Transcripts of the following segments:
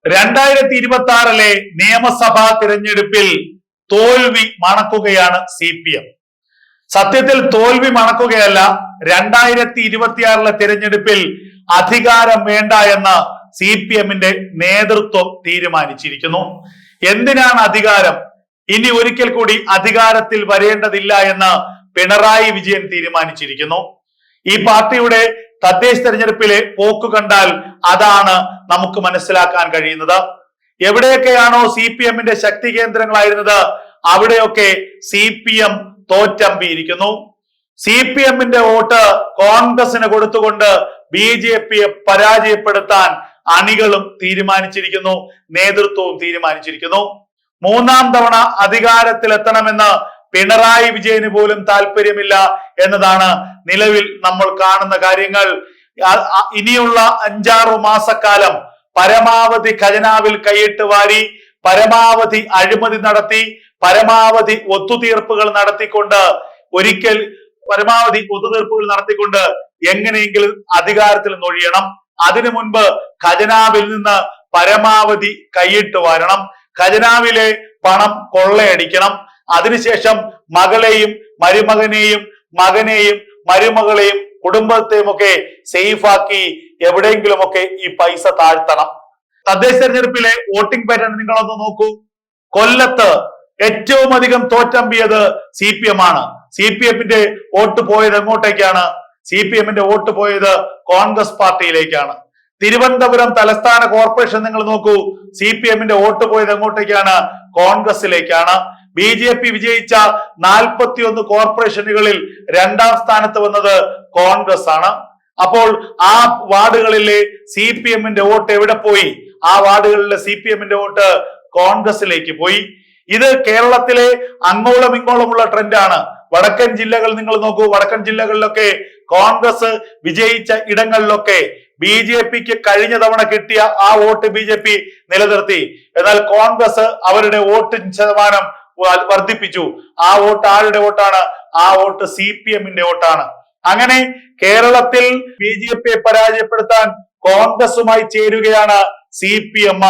2026 നിയമസഭാ തിരഞ്ഞെടുപ്പിൽ തോൽവി മണക്കുകയാണ് CPM. സത്യത്തിൽ തോൽവി മണക്കുകയല്ല, 2026 തിരഞ്ഞെടുപ്പിൽ അധികാരം വേണ്ട എന്ന് CPM-ന്റെ നേതൃത്വം തീരുമാനിച്ചിരിക്കുന്നു. എന്തിനാണ് അധികാരം? ഇനി ഒരിക്കൽ കൂടി അധികാരത്തിൽ വരേണ്ടതില്ല എന്ന് പിണറായി വിജയൻ തീരുമാനിച്ചിരിക്കുന്നു. ഈ പാർട്ടിയുടെ തദ്ദേശ തെരഞ്ഞെടുപ്പിലെ പോക്ക് കണ്ടാൽ അതാണ് നമുക്ക് മനസ്സിലാക്കാൻ കഴിയുന്നത്. എവിടെയൊക്കെയാണോ CPM-ന്റെ ശക്തി കേന്ദ്രങ്ങളായിരുന്നത് അവിടെയൊക്കെ CPM തോറ്റമ്പിയിരിക്കുന്നു. CPM-ന്റെ വോട്ട് കോൺഗ്രസിന് കൊടുത്തുകൊണ്ട് BJP-യെ പരാജയപ്പെടുത്താൻ അണികളും തീരുമാനിച്ചിരിക്കുന്നു, നേതൃത്വവും തീരുമാനിച്ചിരിക്കുന്നു. മൂന്നാം തവണ അധികാരത്തിലെത്തണമെന്ന് പിണറായി വിജയന് പോലും താല്പര്യമില്ല എന്നതാണ് നിലവിൽ നമ്മൾ കാണുന്ന കാര്യങ്ങൾ. ഇനിയുള്ള 5-6 മാസക്കാലം പരമാവധി ഖജനാവിൽ കൈയിട്ട് വാരി, പരമാവധി അഴിമതി നടത്തി, പരമാവധി ഒത്തുതീർപ്പുകൾ നടത്തിക്കൊണ്ട് എങ്ങനെയെങ്കിലും അധികാരത്തിൽ നൊഴിയണം. അതിനു മുൻപ് ഖജനാവിൽ നിന്ന് പരമാവധി കൈയിട്ട് വാരണം, ഖജനാവിലെ പണം കൊള്ളയടിക്കണം. അതിനുശേഷം മകളെയും മരുമകനെയും മകനെയും മരുമകളെയും കുടുംബത്തെയും ഒക്കെ സേഫാക്കി എവിടെയെങ്കിലുമൊക്കെ ഈ പൈസ താഴ്ത്തണം. തദ്ദേശ തെരഞ്ഞെടുപ്പിലെ വോട്ടിംഗ് പാറ്റേൺ നിങ്ങളൊന്ന് നോക്കൂ. കൊല്ലത്ത് ഏറ്റവും അധികം തോറ്റമ്പിയത് CPM ആണ്. CPM-ന്റെ വോട്ട് പോയത് എങ്ങോട്ടേക്കാണ്? CPM-ന്റെ വോട്ട് പോയത് കോൺഗ്രസ് പാർട്ടിയിലേക്കാണ്. തിരുവനന്തപുരം തലസ്ഥാന കോർപ്പറേഷൻ നിങ്ങൾ നോക്കൂ, CPM-ന്റെ വോട്ട് പോയത് എങ്ങോട്ടേക്കാണ്? കോൺഗ്രസിലേക്കാണ്. BJP വിജയിച്ച 41 കോർപ്പറേഷനുകളിൽ 2ാം സ്ഥാനത്ത് വന്നത് കോൺഗ്രസ് ആണ്. അപ്പോൾ ആ വാർഡുകളിലെ CPM-ന്റെ വോട്ട് എവിടെ പോയി? ആ വാർഡുകളിലെ CPM-ന്റെ വോട്ട് കോൺഗ്രസിലേക്ക് പോയി. ഇത് കേരളത്തിലെ അങ്ങോളം ഇങ്ങോളമുള്ള ട്രെൻഡാണ്. വടക്കൻ ജില്ലകൾ നിങ്ങൾ നോക്കൂ, വടക്കൻ ജില്ലകളിലൊക്കെ കോൺഗ്രസ് വിജയിച്ച ഇടങ്ങളിലൊക്കെ BJP-ക്ക് കഴിഞ്ഞ തവണ കിട്ടിയ ആ വോട്ട് BJP നിലനിർത്തി. എന്നാൽ കോൺഗ്രസ് അവരുടെ വോട്ടിംഗ് ശതമാനം വർദ്ധിപ്പിച്ചു. ആ വോട്ട് ആരുടെ വോട്ടാണ്? ആ വോട്ട് CPM-ന്റെ വോട്ടാണ്. അങ്ങനെ കേരളത്തിൽ BJP-യെ പരാജയപ്പെടുത്താൻ കോൺഗ്രസുമായി ചേരുകയാണ് CPM.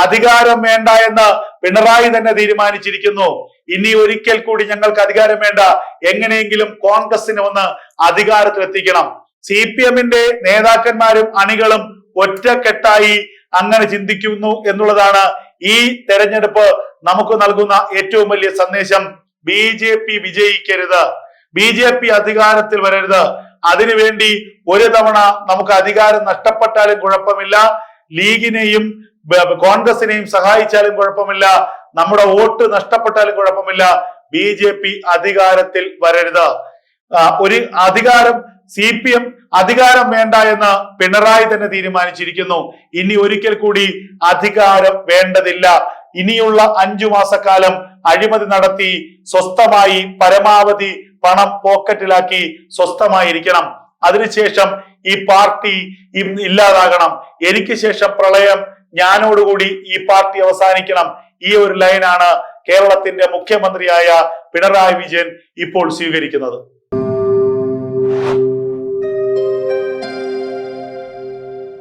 അധികാരം വേണ്ട എന്ന് പിണറായി തന്നെ തീരുമാനിച്ചിരിക്കുന്നു. ഇനി ഒരിക്കൽ കൂടി ഞങ്ങൾക്ക് അധികാരം വേണ്ട, എങ്ങനെയെങ്കിലും കോൺഗ്രസിനെ ഒന്ന് അധികാരത്തിലെത്തിക്കണം. CPM-ന്റെ നേതാക്കന്മാരും അണികളും ഒറ്റക്കെട്ടായി അങ്ങനെ ചിന്തിക്കുന്നു എന്നുള്ളതാണ് ഈ തെരഞ്ഞെടുപ്പ് നമുക്ക് നൽകുന്ന ഏറ്റവും വലിയ സന്ദേശം. BJP വിജയിക്കരുത്, BJP അധികാരത്തിൽ വരരുത്. അതിനുവേണ്ടി ഒരു തവണ നമുക്ക് അധികാരം നഷ്ടപ്പെട്ടാലും കുഴപ്പമില്ല, ലീഗിനെയും കോൺഗ്രസിനെയും സഹായിച്ചാലും കുഴപ്പമില്ല, നമ്മുടെ വോട്ട് നഷ്ടപ്പെട്ടാലും കുഴപ്പമില്ല, BJP അധികാരത്തിൽ വരരുത്. ഒരു അധികാരം CPM അധികാരം വേണ്ട എന്ന് പിണറായി തന്നെ തീരുമാനിച്ചിരിക്കുന്നു. ഇനി ഒരിക്കൽ കൂടി അധികാരം വേണ്ടതില്ല. ഇനിയുള്ള 5 മാസക്കാലം അഴിമതി നടത്തി സ്വസ്ഥമായി പരമാവധി പണം പോക്കറ്റിലാക്കി സ്വസ്ഥമായിരിക്കണം. അതിനുശേഷം ഈ പാർട്ടി ഇല്ലാതാകണം. എനിക്ക് ശേഷം പ്രളയം, ഞാനോടുകൂടി ഈ പാർട്ടി അവസാനിക്കണം. ഈ ഒരു ലൈനാണ് കേരളത്തിന്റെ മുഖ്യമന്ത്രിയായ പിണറായി വിജയൻ ഇപ്പോൾ സ്വീകരിക്കുന്നത്.